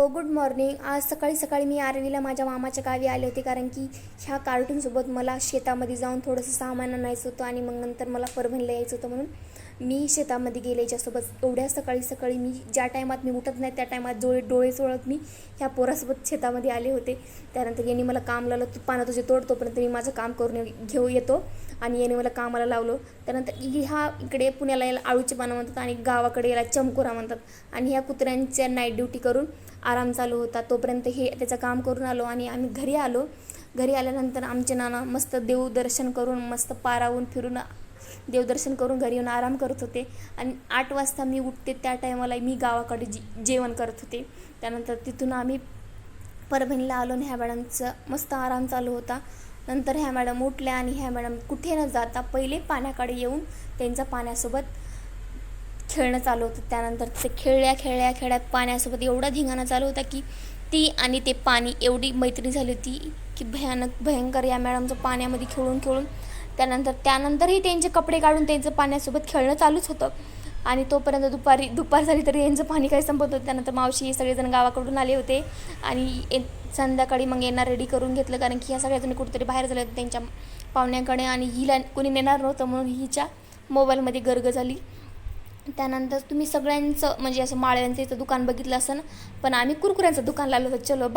Good morning. आज सकाळी सकाळी मी आरवीला माझ्या मामाच्या गावी आले होते, कारण की ह्या कार्टूनसोबत मला शेतामध्ये जाऊन थोडंसं सामान आणायचं होतं आणि मग नंतर मला परभणीला यायचं होतं. म्हणून मी शेतामध्ये गेले याच्यासोबत. एवढ्या सकाळी सकाळी मी ज्या टायमात मी उठत नाही त्या टायमात डोळे चोळत मी ह्या पोरासोबत शेतामध्ये आले होते. त्यानंतर यांनी मला काम लावलं, तू पानं तुझे तोड, तोपर्यंत मी माझं काम करून घेऊ येतो. आणि याने मला कामाला लावलं. त्यानंतर ह्या इकडे पुण्याला याला आळूचे पानं म्हणतात आणि गावाकडे याला चमकोरा म्हणतात. आणि ह्या कुत्र्यांच्या नाईट ड्युटी करून आराम चालू होता. तोपर्यंत हे त्याचं काम करून आलो आणि आम्ही घरी आलो. घरी आल्यानंतर आमचे नाना मस्त देवदर्शन करून, मस्त पारावून फिरून देवदर्शन करून घरी येऊन आराम करत होते. आणि 8 वाजता मी उठते, त्या टायमाला मी गावाकडे जेवण करत होते. त्यानंतर तिथून आम्ही परभणीला आलो आणि ह्या मॅडमचा मस्त आराम चालू होता. नंतर ह्या मॅडम उठल्या आणि ह्या मॅडम कुठे न जाता पहिले पाण्याकडे येऊन त्यांचा पाण्यासोबत खेळणं चालू होतं. त्यानंतर ते खेळ्यात पाण्यासोबत एवढा धिंगाणा चालू होता की ती आणि ते पाणी एवढी मैत्री झाली होती की भयंकर. या मॅडमचं पाण्यामध्ये खेळून त्यानंतरही त्यांचे कपडे काढून त्यांचं पाण्यासोबत खेळणं चालूच होतं. आणि तोपर्यंत दुपार झाली तरी यांचं पाणी काही संपत होतं. त्यानंतर मावशी सगळेजण गावाकडून आले होते आणि संध्याकाळी मग यांना रेडी करून घेतलं, कारण की ह्या सगळ्याजणी कुठेतरी बाहेर झाल्या होत्या त्यांच्या पाहुण्याकडे आणि हिला कोणी नेणार नव्हतं, म्हणून हिच्या मोबाईलमध्ये गर्ग झाली. त्यानंतर तुम्ही सगळ्यांचं म्हणजे असं माळ्यांचं इथं दुकान बघितलं असं ना, पण आम्ही कुरकुऱ्यांचं दुकान लावलं होतं. चलो.